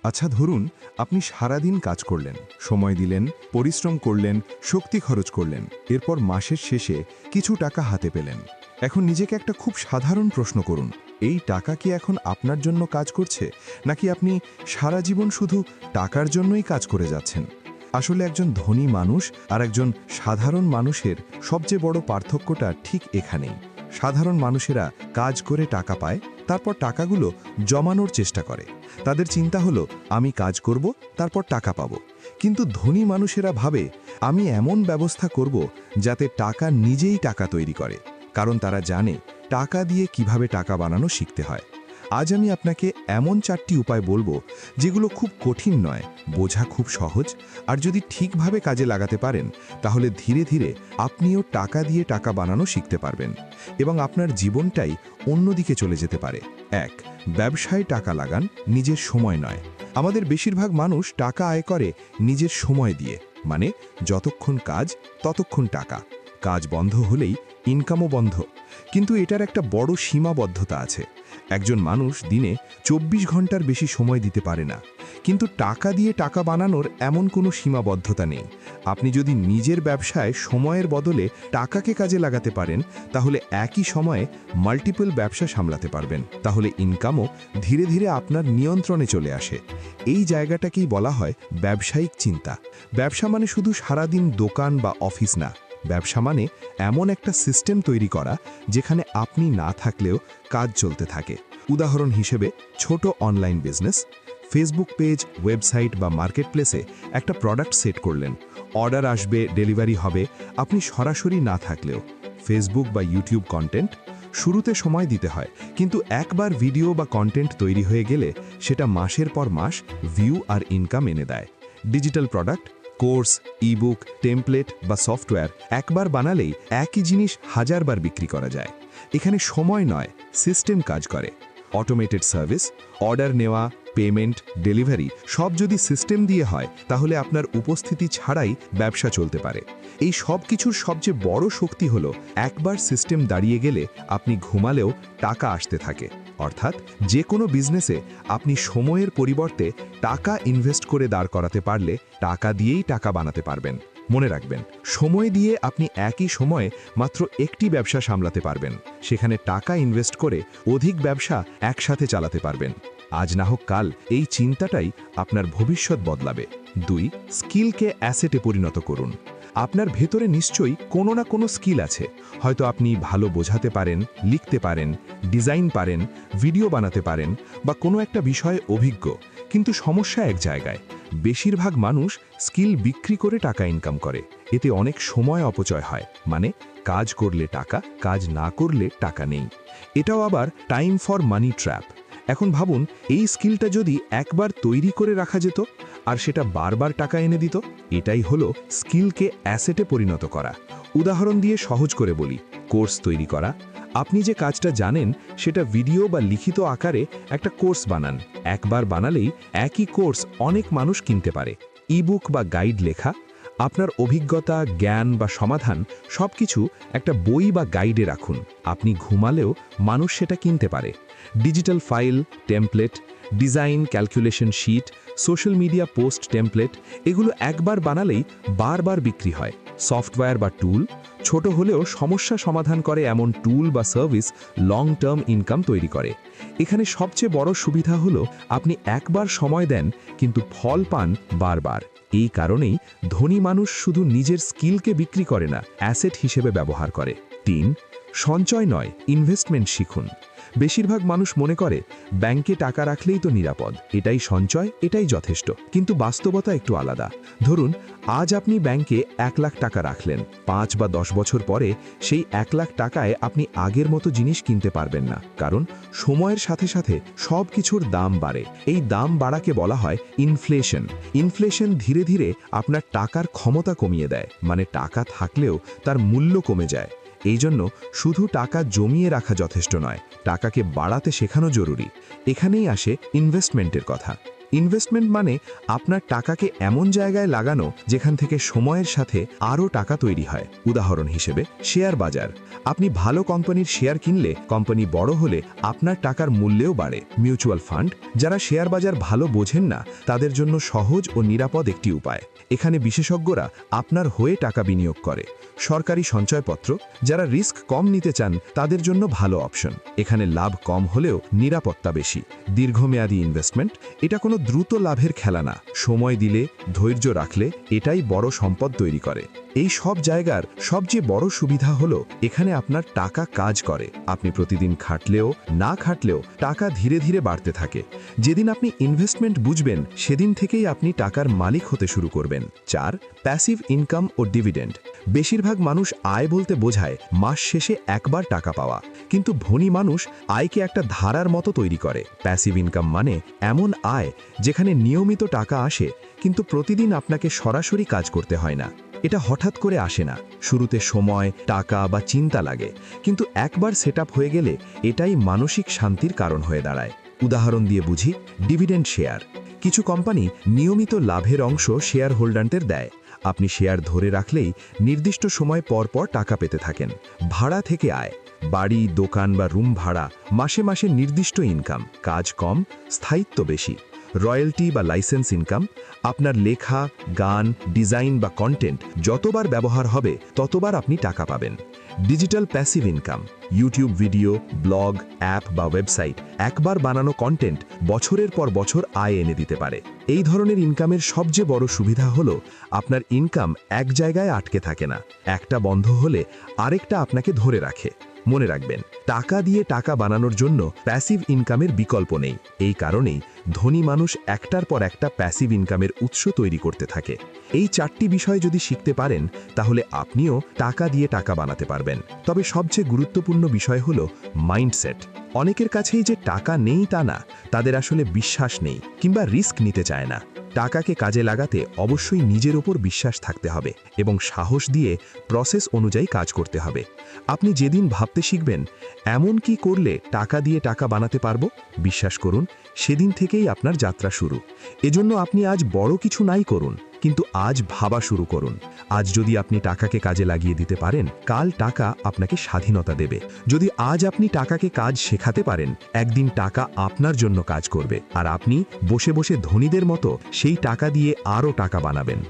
আচ্ছা ধরুন, আপনি সারাদিন কাজ করলেন, সময় দিলেন, পরিশ্রম করলেন, শক্তি খরচ করলেন, এরপর মাসের শেষে কিছু টাকা হাতে পেলেন। এখন নিজেকে একটা খুব সাধারণ প্রশ্ন করুন, এই টাকা কি এখন আপনার জন্য কাজ করছে, নাকি আপনি সারা জীবন শুধু টাকার জন্যই কাজ করে যাচ্ছেন? আসলে একজন ধনী মানুষ আর একজন সাধারণ মানুষের সবচেয়ে বড় পার্থক্যটা ঠিক এখানেই। সাধারণ মানুষেরা কাজ করে টাকা পায়, তারপর টাকাগুলো জমানোর চেষ্টা করে। তাদের চিন্তা হলো, আমি কাজ করব, তারপর টাকা পাবো। কিন্তু ধনী মানুষেরা ভাবে, আমি এমন ব্যবস্থা করব যাতে টাকা নিজেই টাকা তৈরি করে। কারণ তারা জানে টাকা দিয়ে কিভাবে টাকা বানানো শিখতে হয়। আজ আমি আপনাকে এমন 4টি উপায় বলবো যেগুলো খুব কঠিন নয়, বোঝা খুব সহজ, আর যদি ঠিকভাবে কাজে লাগাতে পারেন তাহলে ধীরে ধীরে আপনিও টাকা দিয়ে টাকা বানানো শিখতে পারবেন এবং আপনার জীবনটাই অন্যদিকে চলে যেতে পারে। 1. ব্যবসায় টাকা লাগান, নিজের সময় নয়। আমাদের বেশিরভাগ মানুষ টাকা আয় করে নিজের সময় দিয়ে, মানে যতক্ষণ কাজ ততক্ষণ টাকা। কাজ বন্ধ হলেই ইনকামও বন্ধ। কিন্তু এটার একটা বড় সীমাবদ্ধতা আছে। একজন মানুষ দিনে 24 ঘন্টার বেশি সময় দিতে পারে না। কিন্তু টাকা দিয়ে টাকা বানানোর এমন কোনো সীমাবদ্ধতা নেই। আপনি যদি নিজের ব্যবসায় সময়ের বদলে টাকাকে কাজে লাগাতে পারেন, তাহলে একই সময়ে মাল্টিপল ব্যবসা সামলাতে পারবেন। তাহলে ইনকামও ধীরে ধীরে আপনার নিয়ন্ত্রণে চলে আসে। এই জায়গাটাকেই বলা হয় ব্যবসায়িক চিন্তা। ব্যবসা মানে শুধু সারাদিন দোকান বা অফিস না। ব্যবসা মানে এমন একটা সিস্টেম তৈরি করা যেখানে আপনি না থাকলেও কাজ চলতে থাকে। উদাহরণ হিসেবে ছোট online business, Facebook page, website বা মার্কেটপ্লেসে একটা প্রোডাক্ট সেট করলেন, অর্ডার আসবে, ডেলিভারি হবে, আপনি সরাসরি না থাকলেও। ফেসবুক বা ইউটিউব কন্টেন্ট শুরুতে সময় দিতে হয়, কিন্তু একবার ভিডিও বা কন্টেন্ট তৈরি হয়ে গেলে সেটা মাসের পর মাস ভিউ আর ইনকাম এনে দেয়। Digital product, course, ebook, template বা সফটওয়্যার একবার বানালেই একই জিনিস হাজারবার বিক্রি করা যায়। এখানে সময় নয়, সিস্টেম কাজ করে। অটোমেটেড সার্ভিস, অর্ডার নেওয়া, পেমেন্ট, ডেলিভারি সব যদি সিস্টেম দিয়ে হয়, তাহলে আপনার উপস্থিতি ছাড়াই ব্যবসা চলতে পারে। এই সব কিছুর সবচেয়ে বড় শক্তি হলো, একবার সিস্টেম দাঁড়িয়ে গেলে আপনি ঘুমালেও টাকা আসতে থাকে। অর্থাৎ যে কোনো বিজনেসে আপনি সময়ের পরিবর্তে টাকা ইনভেস্ট করে দাঁড় করাতে পারলে টাকা দিয়েই টাকা বানাতে পারবেন। মনে রাখবেন, সময় দিয়ে আপনি একই সময়ে মাত্র একটি ব্যবসা সামলাতে পারবেন, সেখানে টাকা ইনভেস্ট করে অধিক ব্যবসা একসাথে চালাতে পারবেন। আজ না হোক কাল এই চিন্তাটাই আপনার ভবিষ্যৎ বদলাবে। 2. স্কিলকে অ্যাসেটে পরিণত করুন। আপনার ভেতরে নিশ্চয়ই কোনো না কোনো স্কিল আছে। হয়তো আপনি ভালো বোঝাতে পারেন, লিখতে পারেন, ডিজাইন পারেন, ভিডিও বানাতে পারেন, বা কোনো একটা বিষয়ে অভিজ্ঞ। কিন্তু সমস্যা এক জায়গায়, বেশিরভাগ মানুষ স্কিল বিক্রি করে টাকা ইনকাম করে। এতে অনেক সময় অপচয় হয়, মানে কাজ করলে টাকা, কাজ না করলে টাকা নেই। এটাও আবার টাইম ফর মানি ট্র্যাপ। এখন ভাবুন, এই স্কিলটা যদি একবার তৈরি করে রাখা যেত আর সেটা বারবার টাকা এনে দিত। এটাই হলো স্কিলকে অ্যাসেটে পরিণত করা। উদাহরণ দিয়ে সহজ করে বলি, কোর্স তৈরি করা। আপনি যে কাজটা জানেন সেটা ভিডিও বা লিখিত আকারে একটা কোর্স বানান। একবার বানালেই একই কোর্স অনেক মানুষ কিনতে পারে। ইবুক বা গাইড লেখা, আপনার অভিজ্ঞতা, জ্ঞান বা সমাধান সবকিছু একটা বই বা গাইডে রাখুন। আপনি ঘুমালেও মানুষ সেটা কিনতে পারে। Digital file, template, design, calculation sheet, social media post template, এগুলো একবার বানালেই বারবার বিক্রি হয়। সফটওয়্যার বা টুল, ছোট হলেও সমস্যা সমাধান করে এমন টুল বা সার্ভিস লং টার্ম ইনকাম তৈরি করে। এখানে সবচেয়ে বড় সুবিধা হলো, আপনি একবার সময় দেন কিন্তু ফল পান বারবার। এই কারণেই ধনী মানুষ শুধু নিজের স্কিলকে বিক্রি করে না, অ্যাসেট হিসেবে ব্যবহার করে। 3. সঞ্চয় নয়, ইনভেস্টমেন্ট শিখুন। বেশিরভাগ মানুষ মনে করে ব্যাংকে টাকা রাখলেই তো নিরাপদ, এটাই সঞ্চয়, এটাই যথেষ্ট। কিন্তু বাস্তবতা একটু আলাদা। ধরুন, আজ আপনি ব্যাংকে 1 লাখ টাকা রাখলেন। 5 বা 10 বছর পরে সেই 1 লাখ টাকায় আপনি আগের মতো জিনিস কিনতে পারবেন না, কারণ সময়ের সাথে সাথে সব কিছুর দাম বাড়ে। এই দাম বাড়াকে বলা হয় ইনফ্লেশন। ইনফ্লেশন ধীরে ধীরে আপনার টাকার ক্ষমতা কমিয়ে দেয়, মানে টাকা থাকলেও তার মূল্য কমে যায়। এই জন্য শুধু টাকা জমিয়ে রাখা যথেষ্ট নয়, টাকাকে বাড়াতে শেখানো জরুরি। এখানেই আসে ইনভেস্টমেন্টের কথা। ইনভেস্টমেন্ট মানে আপনার টাকাকে এমন জায়গায় লাগানো যেখান থেকে সময়ের সাথে আরও টাকা তৈরি হয়। উদাহরণ হিসেবে শেয়ার বাজার। আপনি ভালো কোম্পানির শেয়ার কিনলে কোম্পানি বড় হলে আপনার টাকার মূল্যও বাড়ে। মিউচুয়াল ফান্ড, যারা শেয়ার বাজার ভালো বোঝেন না তাদের জন্য সহজ ও নিরাপদ একটি উপায়। এখানে বিশেষজ্ঞরা আপনার হয়ে টাকা বিনিয়োগ করে। সরকারি সঞ্চয়পত্র, যারা রিস্ক কম নিতে চান তাদের জন্য ভালো অপশন। এখানে লাভ কম হলেও নিরাপত্তা বেশি। দীর্ঘমেয়াদী ইনভেস্টমেন্ট, এটা কোনো দ্রুত লাভের খেলা না। সময় দিলে, ধৈর্য রাখলে এটাই বড় সম্পদ তৈরি করে। এই সব জায়গার সবচেয়ে বড় সুবিধা হলো এখানে আপনার টাকা কাজ করে। আপনি প্রতিদিন খাটলেও না খাটলেও টাকা ধীরে ধীরে বাড়তে থাকে। যেদিন আপনি ইনভেস্টমেন্ট বুঝবেন সেদিন থেকেই আপনি টাকার মালিক হতে শুরু করবেন। 4. প্যাসিভ ইনকাম ও ডিভিডেন্ড। বেশিরভাগ মানুষ আয় বলতে বোঝায় মাস শেষে একবার টাকা পাওয়া, কিন্তু ধনী মানুষ আয়কে একটা ধারার মতো তৈরি করে। প্যাসিভ ইনকাম মানে এমন আয় যেখানে নিয়মিত টাকা আসে কিন্তু প্রতিদিন আপনাকে সরাসরি কাজ করতে হয় না। এটা হঠাৎ করে আসে না। শুরুতে সময়, টাকা বা চিন্তা লাগে, কিন্তু একবার সেটআপ হয়ে গেলে এটাই মানসিক শান্তির কারণ হয়ে দাঁড়ায়। উদাহরণ দিয়ে বুঝি, ডিভিডেন্ড শেয়ার। কিছু কোম্পানি নিয়মিত লাভের অংশ শেয়ার হোল্ডারদের দেয়। আপনি শেয়ার ধরে রাখলেই নির্দিষ্ট সময় পর পর টাকা পেতে থাকেন। ভাড়া থেকে আয়, বাড়ি, দোকান বা রুম ভাড়া, মাসে মাসে নির্দিষ্ট ইনকাম, কাজ কম, স্থায়িত্ব বেশি। রয়্যালটি বা লাইসেন্স ইনকাম, আপনার লেখা, গান, ডিজাইন বা কন্টেন্ট যতবার ব্যবহার হবে ততবার আপনি টাকা পাবেন। Digital passive income, YouTube video, blog, app বা ওয়েবসাইট, একবার বানানো কন্টেন্ট বছরের পর বছর আয় এনে দিতে পারে। এই ধরনের ইনকামের সবচেয়ে বড় সুবিধা হলো আপনার ইনকাম এক জায়গায় আটকে থাকে না। একটা বন্ধ হলে আরেকটা আপনাকে ধরে রাখে। মনে রাখবেন, টাকা দিয়ে টাকা বানানোর জন্য প্যাসিভ ইনকামের বিকল্প নেই। এই কারণেই ধনী মানুষ একটার পর একটা প্যাসিভ ইনকামের উৎস তৈরি করতে থাকে। এই 4টি বিষয় যদি শিখতে পারেন তাহলে আপনিও টাকা দিয়ে টাকা বানাতে পারবেন। তবে সবচেয়ে গুরুত্বপূর্ণ বিষয় হলো মাইন্ডসেট। অনেকের কাছেই যে টাকা নেই তা না, তাদের আসলে বিশ্বাস নেই কিংবা রিস্ক নিতে চায় না। টাকাকে কাজে লাগাতে অবশ্যই নিজের ওপর বিশ্বাস থাকতে হবে এবং সাহস দিয়ে প্রসেস অনুযায়ী কাজ করতে হবে। আপনি যেদিন ভাবতে শিখবেন এমন কি করলে টাকা দিয়ে টাকা বানাতে পারবো, বিশ্বাস করুন সেদিন থেকেই আপনার যাত্রা শুরু। এজন্য আপনি আজ বড় কিছু নাই করুন, কিন্তু আজ ভাবা শুরু করুন। আজ যদি আপনি টাকাকে কাজে লাগিয়ে দিতে পারেন, কাল টাকা আপনাকে স্বাধীনতা দেবে। যদি আজ আপনি টাকাকে কাজ শেখাতে পারেন, একদিন টাকা আপনার জন্য কাজ করবে আর আপনি বসে বসে ধনীদের মতো সেই টাকা দিয়ে আরও টাকা বানাবেন।